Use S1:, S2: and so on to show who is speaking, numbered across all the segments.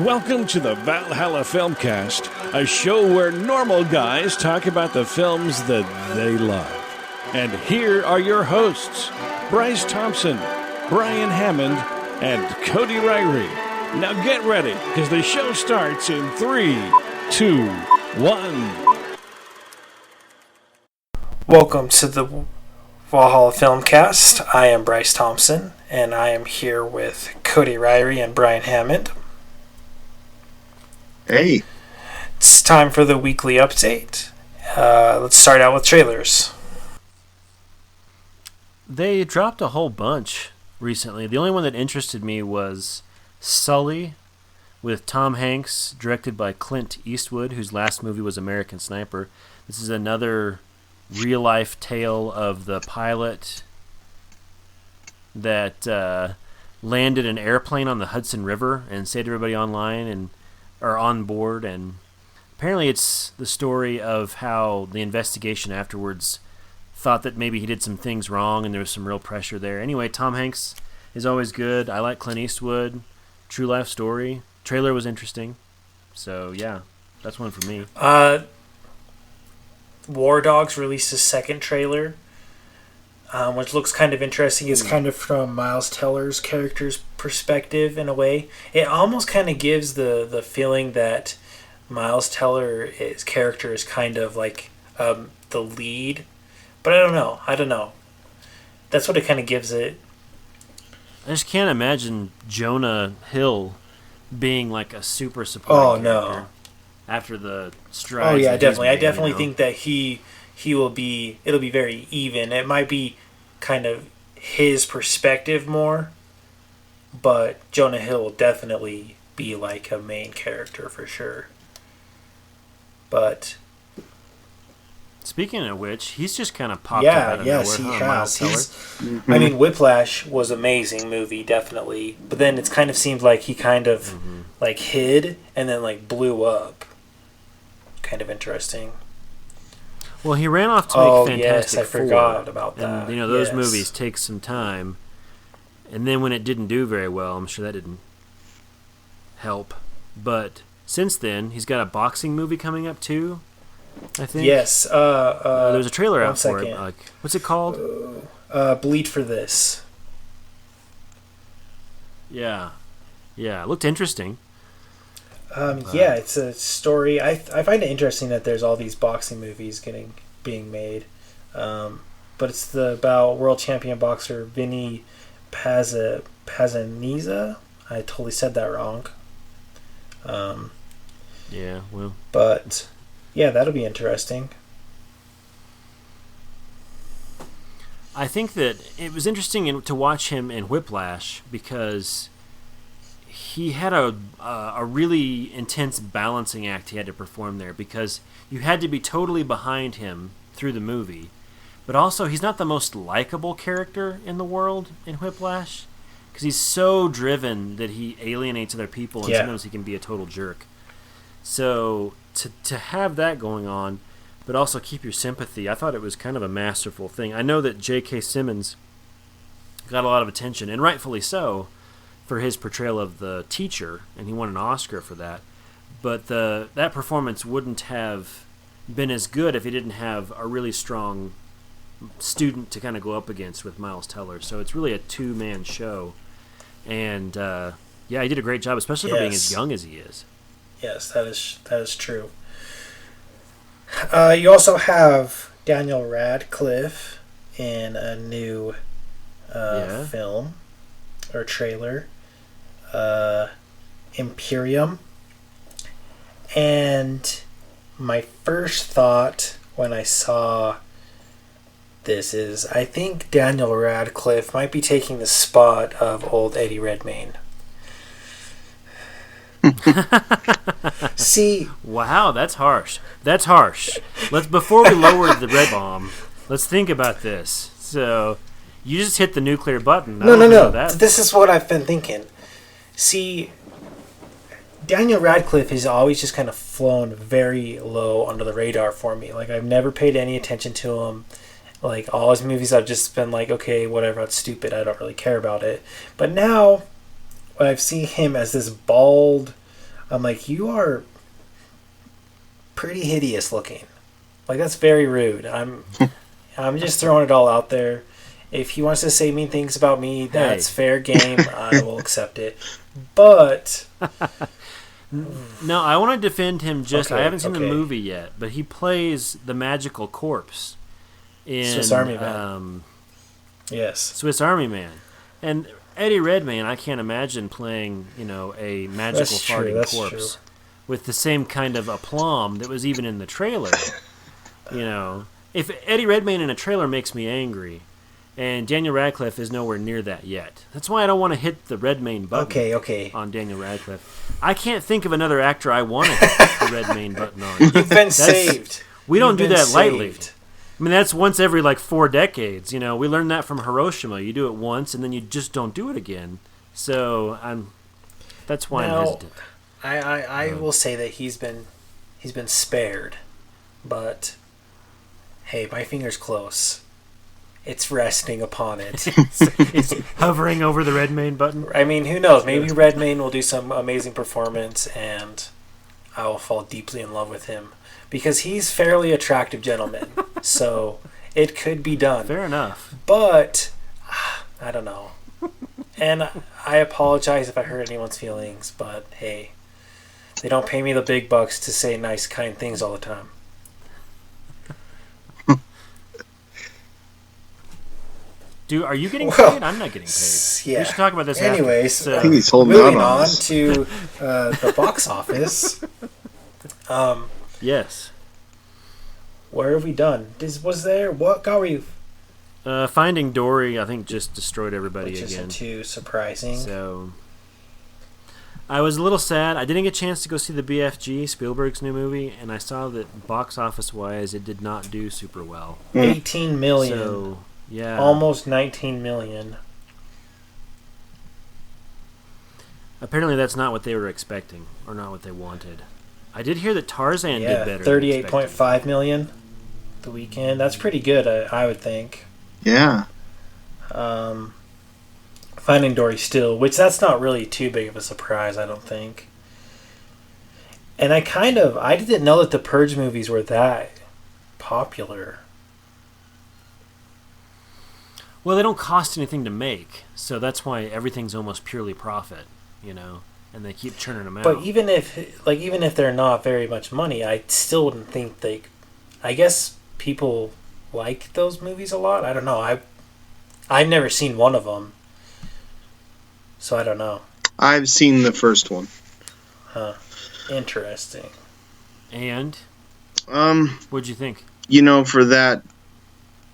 S1: Welcome to the Valhalla Filmcast, a show where normal guys talk about the films that they love. And here are your hosts, Bryce Thompson, Brian Hammond, and Cody Ryrie. Now get ready, because the show starts in 3, 2, 1.
S2: Welcome to the Valhalla Filmcast. I am Bryce Thompson, and I am here with Cody Ryrie and Brian Hammond.
S3: Hey.
S2: It's time for the weekly update. Let's start out with trailers.
S4: They dropped a whole bunch recently. The only one that interested me was Sully with Tom Hanks, directed by Clint Eastwood, whose last movie was American Sniper. This is another real-life tale of the pilot that landed an airplane on the Hudson River and saved everybody on board, and apparently it's the story of how the investigation afterwards thought that maybe he did some things wrong and there was some real pressure there. Anyway, Tom Hanks is always good. I like Clint Eastwood. True life story. Trailer was interesting. So yeah, that's one for me.
S2: War Dogs released a second trailer, which looks kind of interesting. It's kind of from Miles Teller's character's perspective in a way. It almost kind of gives the feeling that Miles Teller's character is kind of like the lead. But I don't know. That's what it kind of gives it.
S4: I just can't imagine Jonah Hill being like a super supporting character.
S2: No.
S4: After the strides.
S2: Oh yeah, definitely.
S4: Made,
S2: I definitely think that he will be. It'll be very even. It might be kind of his perspective more, but Jonah Hill will definitely be like a main character for sure. But
S4: speaking of which, he's just kind of popped up out of
S2: yes,
S4: nowhere.
S2: he has. I mean, Whiplash was an amazing movie, definitely. But then it kind of seemed like he kind of like hid and then like blew up. Kind of interesting.
S4: Well, he ran off to make Fantastic
S2: yes, I
S4: Four,
S2: forgot about that.
S4: And those movies take some time. And then when it didn't do very well, I'm sure that didn't help. But since then, he's got a boxing movie coming up too, I think.
S2: Yes.
S4: There's a trailer out for
S2: second.
S4: it. What's it called?
S2: Bleed for This.
S4: Yeah. Yeah, it looked interesting.
S2: It's a story. I find it interesting that there's all these boxing movies being made. But it's about world champion boxer Vinny Pazaniza. I totally said that wrong.
S4: Yeah, well.
S2: But yeah, that'll be interesting.
S4: I think that it was interesting to watch him in Whiplash because he had a really intense balancing act he had to perform there, because you had to be totally behind him through the movie, but also he's not the most likable character in the world in Whiplash, because he's so driven that he alienates other people, and sometimes he can be a total jerk. So to have that going on, but also keep your sympathy, I thought it was kind of a masterful thing. I know that J.K. Simmons got a lot of attention, and rightfully so, for his portrayal of the teacher, and he won an Oscar for that. But that performance wouldn't have been as good if he didn't have a really strong student to kind of go up against with Miles Teller. So it's really a two-man show. And, he did a great job, especially for being as young as he is.
S2: Yes, that is true. You also have Daniel Radcliffe in a new film or trailer, Imperium. And my first thought when I saw this is, I think Daniel Radcliffe might be taking the spot of old Eddie Redmayne. See,
S4: wow, that's harsh. Before we lower the red bomb, let's think about this. So you just hit the nuclear button.
S2: No. This is what I've been thinking. See, Daniel Radcliffe has always just kind of flown very low under the radar for me. Like, I've never paid any attention to him. Like, all his movies, I've just been like, okay, whatever, it's stupid, I don't really care about it. But now, I've seen him as this bald, I'm like, you are pretty hideous looking. Like, that's very rude. I'm just throwing it all out there. If he wants to say mean things about me, that's fair game. I will accept it. But
S4: no, I want to defend him. I haven't seen the
S2: okay.
S4: movie yet, but he plays the magical corpse in
S2: Swiss Army Man. Yes,
S4: Swiss Army Man, and Eddie Redmayne. I can't imagine playing, a magical farting corpse with the same kind of aplomb that was even in the trailer. If Eddie Redmayne in a trailer makes me angry, and Daniel Radcliffe is nowhere near that yet. That's why I don't want to hit the Redmayne button on Daniel Radcliffe. I can't think of another actor I want to hit the Redmayne button on.
S2: You've been saved.
S4: We don't do that lightly. I mean, that's once every 4 decades. We learned that from Hiroshima. You do it once, and then you just don't do it again. So that's why I'm hesitant.
S2: I will say that he's been spared, but hey, my finger's close. It's resting upon it.
S4: It's hovering over the Redmayne button.
S2: I mean, who knows? Maybe Redmayne will do some amazing performance, and I will fall deeply in love with him because he's fairly attractive gentleman. So it could be done.
S4: Fair enough.
S2: But I don't know. And I apologize if I hurt anyone's feelings, but hey, they don't pay me the big bucks to say nice, kind things all the time.
S4: Are you getting paid? I'm not getting paid.
S2: Yeah.
S4: We should talk about this
S2: Anyways,
S4: after.
S3: I think he's holding
S2: moving
S3: on
S2: on to the box office.
S4: Yes.
S2: Where have we done? What got we?
S4: Finding Dory, I think, just destroyed everybody
S2: Which
S4: again.
S2: isn't too surprising.
S4: So I was a little sad. I didn't get a chance to go see the BFG, Spielberg's new movie, and I saw that box office-wise, it did not do super well.
S2: 18 million.
S4: So, yeah.
S2: Almost 19 million.
S4: Apparently that's not what they were expecting, or not what they wanted. I did hear that Tarzan did better.
S2: 38.5 million the weekend. That's pretty good, I would think.
S3: Yeah.
S2: Finding Dory still, which that's not really too big of a surprise, I don't think. And I didn't know that the Purge movies were that popular.
S4: Well, they don't cost anything to make, so that's why everything's almost purely profit, and they keep churning them out.
S2: But even if they're not very much money, I still wouldn't think I guess people like those movies a lot. I don't know. I've never seen one of them, so I don't know.
S3: I've seen the first one.
S2: Huh. Interesting.
S4: And what'd you think?
S3: For that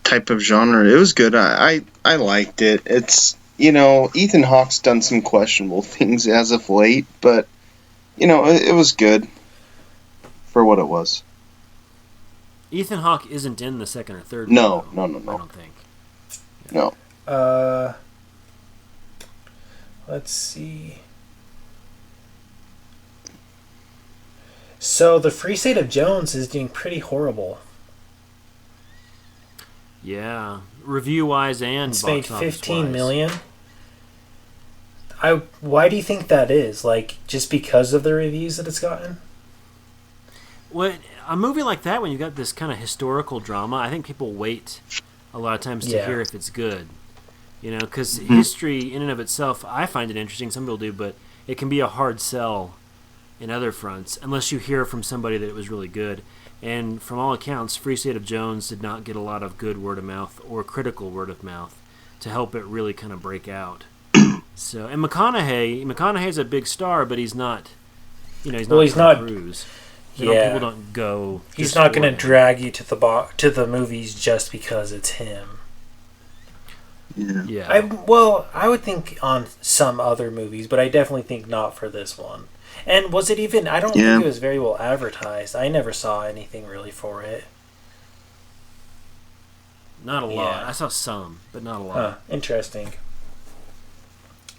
S3: type of genre, it was good. I liked it. It's Ethan Hawke's done some questionable things as of late, but it was good for what it was.
S4: Ethan Hawke isn't in the second or third
S3: No.
S4: I don't think.
S3: No.
S2: Let's see. So the Free State of Jones is doing pretty horrible.
S4: Yeah, review-wise and
S2: it's
S4: box
S2: made 15
S4: office-wise.
S2: million. Why do you think that is? Just because of the reviews that it's gotten?
S4: Well, a movie like that, when you've got this kind of historical drama, I think people wait a lot of times to hear if it's good. Because history in and of itself, I find it interesting. Some people do, but it can be a hard sell in other fronts unless you hear from somebody that it was really good. And from all accounts, Free State of Jones did not get a lot of good word of mouth or critical word of mouth to help it really kind of break out. So, and McConaughey's a big star, but he's not. He's not Tom Cruise. People don't go.
S2: He's not going to drag you to the movies just because it's him.
S3: Yeah.
S2: I would think on some other movies, but I definitely think not for this one. And was it even... I don't think it was very well advertised. I never saw anything really for it.
S4: Not a lot. I saw some, but not a lot.
S2: Interesting.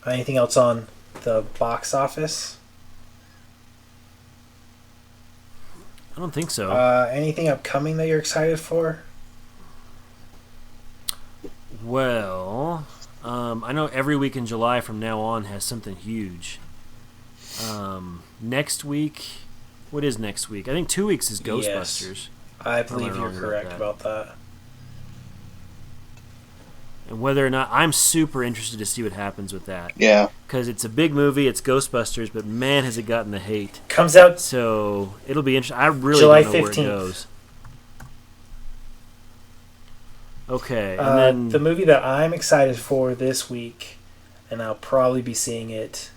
S2: Anything else on the box office?
S4: I don't think so.
S2: Anything upcoming that you're excited for?
S4: Well, I know every week in July from now on has something huge. Next week, what is next week? I think 2 weeks is Ghostbusters.
S2: Yes, I believe you're correct about that.
S4: And whether or not, I'm super interested to see what happens with that.
S3: Yeah.
S4: Because it's a big movie, it's Ghostbusters, but man, has it gotten the hate.
S2: Comes out
S4: So it'll be interesting. I really
S2: July
S4: don't know
S2: 15th.
S4: where it goes. Okay, and then
S2: the movie that I'm excited for this week, and I'll probably be seeing it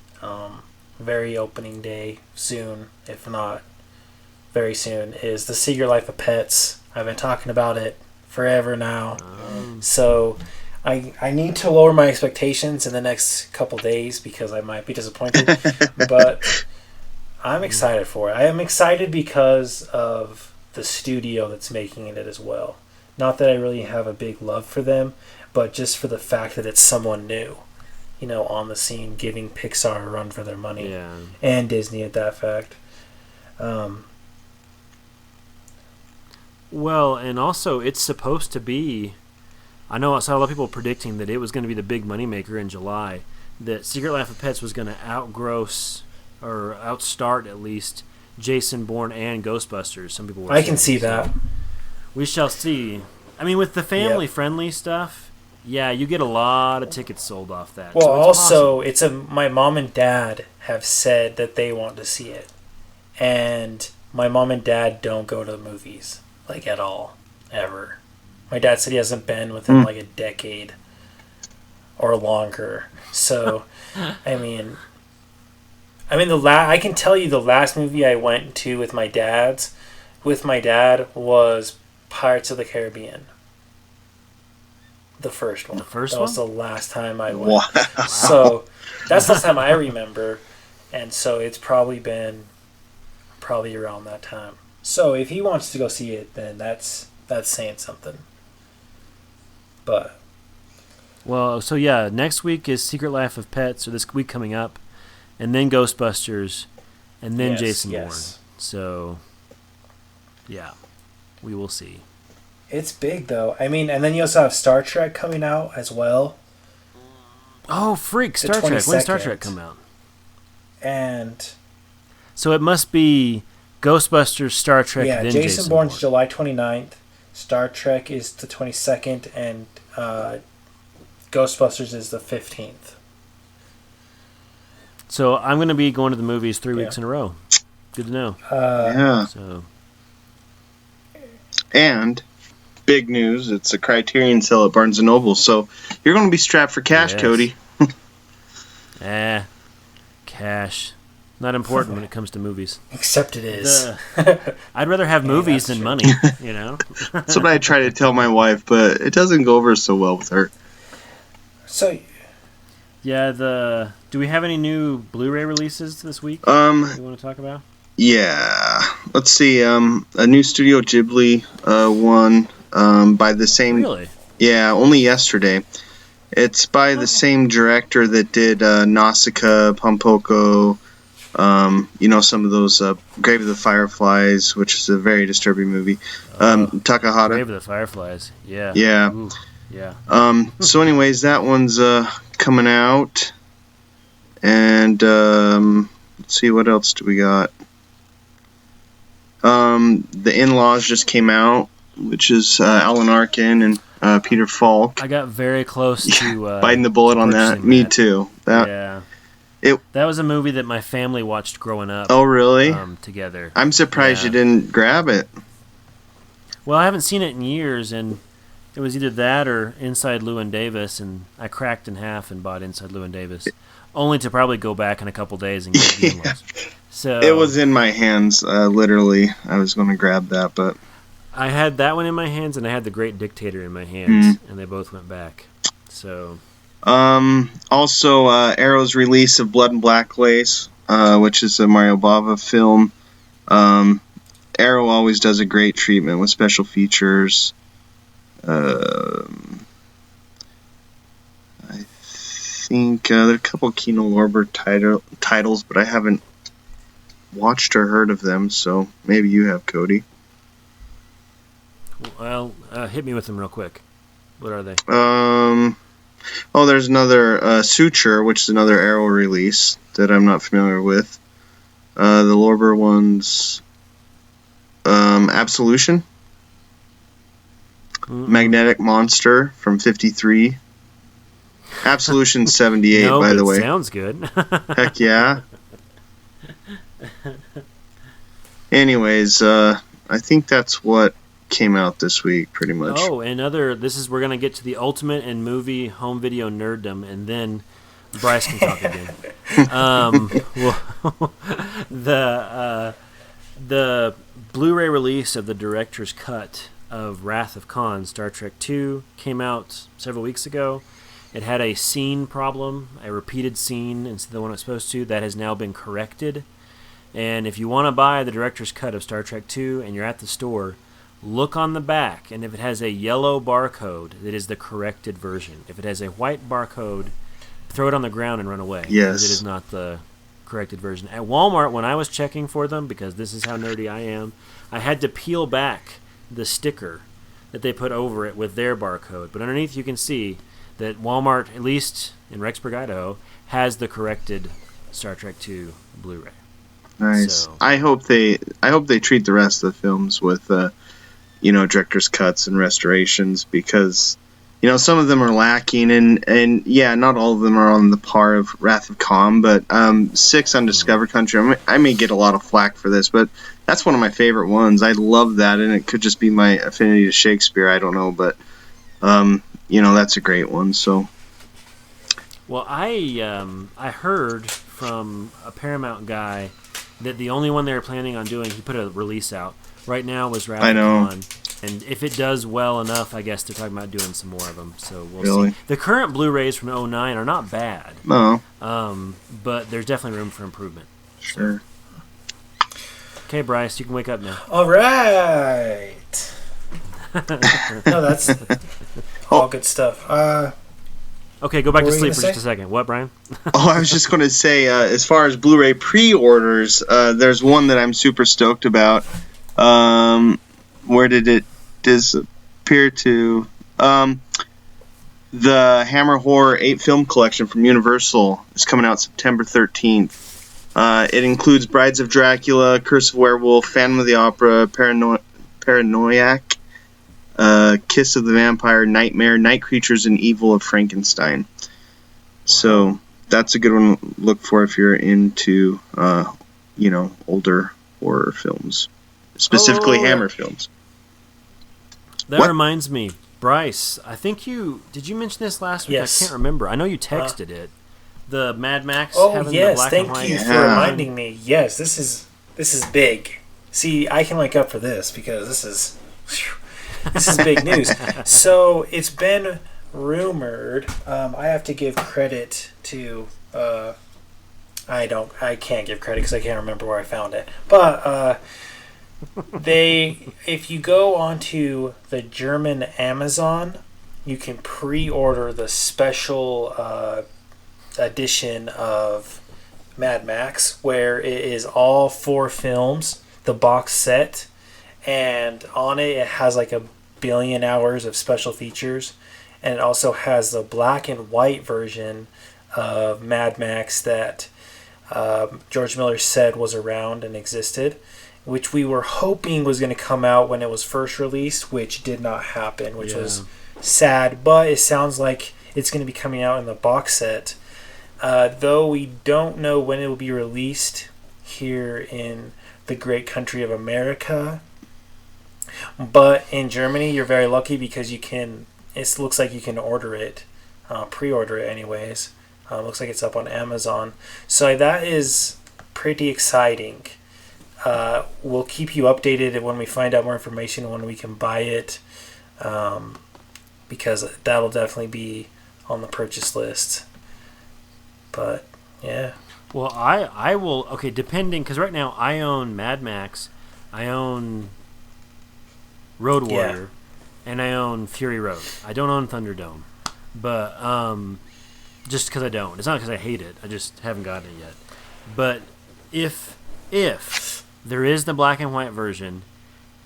S2: very opening day soon, if not very soon, is The Secret Life of Pets. I've been talking about it forever now. So I need to lower my expectations in the next couple days because I might be disappointed. But I'm excited for it. I am excited because of the studio that's making it as well. Not that I really have a big love for them, but just for the fact that it's someone new, on the scene, giving Pixar a run for their money.
S4: yeah.
S2: And Disney at that fact.
S4: Well, and also it's supposed to be. I know I saw a lot of people predicting that it was going to be the big moneymaker in July. That Secret Life of Pets was going to outgross or outstart at least Jason Bourne and Ghostbusters. Some people were
S2: I can
S4: saying,
S2: see that.
S4: We shall see. I mean, with the family-friendly stuff, yeah, you get a lot of tickets sold off that.
S2: Well,
S4: So it's
S2: also,
S4: possible.
S2: my mom and dad have said that they want to see it. And my mom and dad don't go to the movies, at all, ever. My dad said he hasn't been within, a decade or longer. So, I mean, I can tell you the last movie I went to with my dad was Pirates of the Caribbean. The first one.
S4: The first
S2: that
S4: one?
S2: was the last time I went.
S3: Wow.
S2: So that's the last time I remember, and so it's probably been around that time. So if he wants to go see it, then that's saying something. But
S4: Well, so yeah, next week is Secret Life of Pets, or this week coming up, and then Ghostbusters, and then
S2: yes,
S4: Jason
S2: yes.
S4: Bourne. So, yeah, we will see.
S2: It's big though. I mean, and then you also have Star Trek coming out as well.
S4: Oh, freak!
S2: The
S4: Star Trek. When does Star
S2: 22nd.
S4: Trek come out?
S2: And
S4: So it must be Ghostbusters, Star Trek, then
S2: Jason Bourne's
S4: Bourne.
S2: July 29th. Star Trek is the 22nd, and Ghostbusters is the 15th.
S4: So I'm going to be going to the movies 3
S2: Yeah.
S4: weeks in a row. Good to know.
S3: Yeah.
S4: So
S3: And big news, it's a Criterion sale at Barnes & Noble, so you're going to be strapped for cash,
S4: Yes.
S3: Cody.
S4: Cash. Not important when it comes to movies.
S2: Except it is.
S4: I'd rather have movies
S2: that's
S4: than
S2: true.
S4: money, you know?
S3: That's what I try to tell my wife, but it doesn't go over so well with her.
S2: So
S4: Yeah, do we have any new Blu-ray releases this week you want to talk about?
S3: Yeah. Let's see, a new Studio Ghibli one by the same...
S4: Really?
S3: Yeah, only yesterday. It's by the same director that did Nausicaa, Pompoko, some of those Grave of the Fireflies, which is a very disturbing movie. Takahata.
S4: Grave of the Fireflies. Yeah.
S3: Yeah.
S4: Ooh, yeah.
S3: So anyways, that one's coming out. And let's see, what else do we got? The In-Laws just came out, which is Alan Arkin and Peter Falk.
S4: I got very close to
S3: biting the bullet on that.
S4: purchasing
S3: Me
S4: that.
S3: too.
S4: Yeah. That was a movie that my family watched growing up.
S3: Oh, really?
S4: Together.
S3: I'm surprised
S4: Yeah.
S3: you didn't grab it.
S4: Well, I haven't seen it in years, and it was either that or Inside Llewyn Davis, and I cracked in half and bought Inside Llewyn Davis, only to probably go back in a couple days and get the In-Laws. So
S3: It was in my hands, literally. I was going to grab that, but...
S4: I had that one in my hands, and I had The Great Dictator in my hands, and they both went back. So
S3: Also, Arrow's release of Blood and Black Lace, which is a Mario Bava film. Arrow always does a great treatment with special features. I think there are a couple Kino Lorber titles, but I haven't watched or heard of them, so maybe you have, Cody.
S4: well, hit me with them real quick. What are they?
S3: There's another Suture, which is another Arrow release that I'm not familiar with. The Lorber one's Absolution. Magnetic Monster from 53. Absolution 78,
S4: no,
S3: by
S4: but
S3: the
S4: it
S3: way.
S4: Sounds good.
S3: Heck yeah. Anyways, I think that's what came out this week, pretty much.
S4: Oh, and we're going to get to the ultimate in movie home video nerddom, and then Bryce can talk again. The Blu-ray release of the director's cut of Wrath of Khan, Star Trek II, came out several weeks ago. It had a scene problem, a repeated scene instead of the one it's supposed to. That has now been corrected. And if you want to buy the director's cut of Star Trek II and you're at the store, look on the back, and if it has a yellow barcode, that is the corrected version. If it has a white barcode, throw it on the ground and run away.
S3: Yes.
S4: Because it is not the corrected version. At Walmart, when I was checking for them, because this is how nerdy I am, I had to peel back the sticker that they put over it with their barcode. But underneath you can see that Walmart, at least in Rexburg, Idaho, has the corrected Star Trek II Blu-ray.
S3: Nice.
S4: So,
S3: I hope they treat the rest of the films with director's cuts and restorations, because some of them are lacking, and yeah, not all of them are on the par of Wrath of Khan, but 6 Undiscovered Country, I may get a lot of flack for this, but that's one of my favorite ones. I love that, and it could just be my affinity to Shakespeare, I don't know, but that's a great one. So,
S4: well, I heard from a Paramount guy that the only one they were planning on doing, he put a release out right now, was Wrath of Khan. And if it does well enough, I guess they're talking about doing some more of them. So we'll see. The current Blu-rays from 2009 are not bad.
S3: No.
S4: But there's definitely room for improvement.
S3: Sure.
S4: Okay, Bryce, you can wake up now.
S2: All right. No, that's all good stuff.
S4: Okay, go back to sleep for just a second. What, Brian?
S3: I was just going to say, as far as Blu-ray pre-orders, there's one that I'm super stoked about. Where did it disappear to? The Hammer Horror 8 film collection from Universal is coming out September 13th. It includes Brides of Dracula, Curse of Werewolf, Phantom of the Opera, Paranoiac, Kiss of the Vampire, Nightmare, Night Creatures, and Evil of Frankenstein. So that's a good one to look for if you're into, older horror films, specifically Hammer films.
S4: That reminds me, Bryce, I think did you mention this last week?
S2: Yes.
S4: I can't remember. I know you texted it. The Mad Max.
S2: Oh
S4: having
S2: yes,
S4: the black
S2: thank
S4: and white.
S2: you for reminding me. Yes, this is big. See, I can wake up for this because this is big news. So it's been rumored. I have to give credit to. I can't give credit because I can't remember where I found it. But if you go onto the German Amazon, you can pre-order the special edition of Mad Max, where it is all 4 films, the box set, and on it has like 1 billion hours of special features, and it also has the black and white version of Mad Max that George Miller said was around and existed, which we were hoping was going to come out when it was first released, which did not happen, which was sad, but it sounds like it's going to be coming out in the box set, though we don't know when it will be released here in the great country of America. But in Germany, you're very lucky because it looks like you can order it, pre-order it anyways. Looks like it's up on Amazon. So that is pretty exciting. We'll keep you updated when we find out more information when we can buy it, because that'll definitely be on the purchase list. But yeah.
S4: Well, I will. Okay, depending, because right now I own Mad Max, I own Road Warrior, and I own Fury Road. I don't own Thunderdome, but just because I don't. It's not because I hate it. I just haven't gotten it yet. But if there is the black and white version,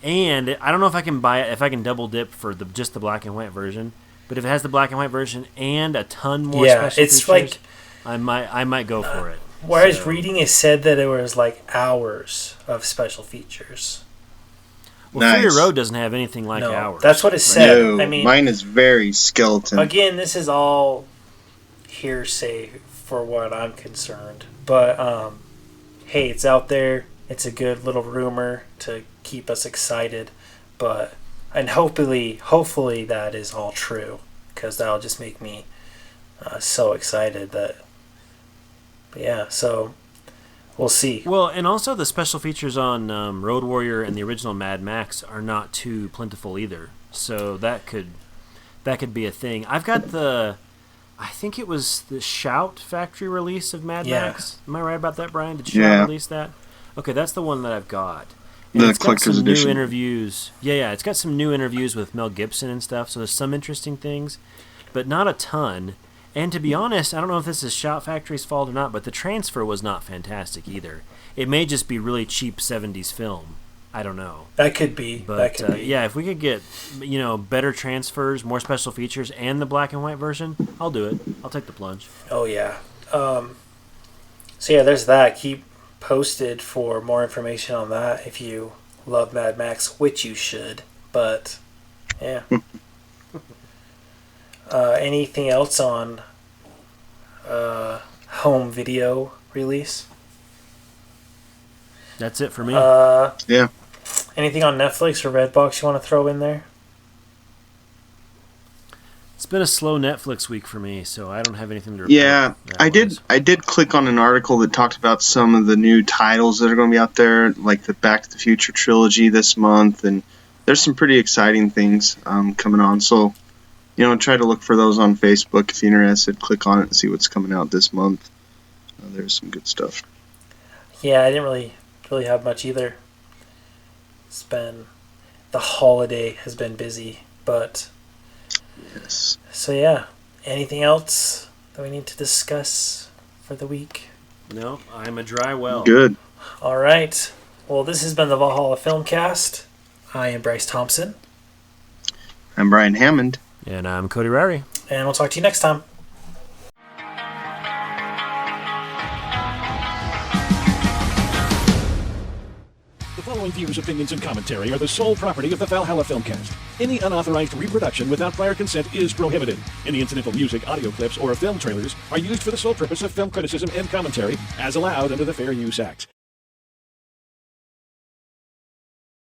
S4: and I don't know if I can buy it, if I can double dip for just the black and white version, but if it has the black and white version and a ton more special features,
S2: like
S4: I might go for it.
S2: Where I was reading, it said that it was like hours of special features.
S4: Well, Fury Road doesn't have anything like
S2: No,
S4: ours.
S2: that's what it said.
S3: No,
S2: I mean,
S3: mine is very skeleton.
S2: again, this is all hearsay for what I'm concerned. But hey, it's out there. It's a good little rumor to keep us excited. And hopefully that is all true, because that'll just make me so excited that. But yeah, so we'll see.
S4: Well, and also the special features on Road Warrior and the original Mad Max are not too plentiful either. So that could be a thing. I've got I think it was the Shout factory release of Mad Max. Am I right about that, Brian? Did Shout release that? Okay, that's the one that I've got. And
S3: The
S4: it's got
S3: collector's
S4: some
S3: edition.
S4: new interviews. Yeah, it's got some new interviews with Mel Gibson and stuff. So there's some interesting things, but not a ton. And to be honest, I don't know if this is Shout Factory's fault or not, but the transfer was not fantastic either. It may just be really cheap 70s film. I don't know.
S2: That could be.
S4: But yeah, if we could get better transfers, more special features, and the black and white version, I'll do it. I'll take the plunge.
S2: Oh yeah. So yeah, there's that. Keep posted for more information on that if you love Mad Max, which you should. But yeah. Anything else on home video release?
S4: That's it for me.
S3: Yeah.
S2: Anything on Netflix or Redbox you want to throw in there?
S4: It's been a slow Netflix week for me, so I don't have anything to report.
S3: Yeah, I did click on an article that talked about some of the new titles that are going to be out there, like the Back to the Future trilogy this month, and there's some pretty exciting things coming on. So, try to look for those on Facebook if you're interested. Click on it and see what's coming out this month. There's some good stuff.
S2: Yeah, I didn't really have much either. It's been the holiday has been busy, but
S3: yes.
S2: So yeah, anything else that we need to discuss for the week?
S4: No, I'm a dry well.
S3: Good.
S2: All right. Well, this has been the Valhalla Filmcast. I am Bryce Thompson.
S3: I'm Brian Hammond.
S4: And I'm Cody Rary.
S2: And we'll talk to you next time.
S1: The following views, opinions, and commentary are the sole property of the Valhalla Filmcast. Any unauthorized reproduction without prior consent is prohibited. Any incidental music, audio clips, or film trailers are used for the sole purpose of film criticism and commentary as allowed under the Fair Use Act.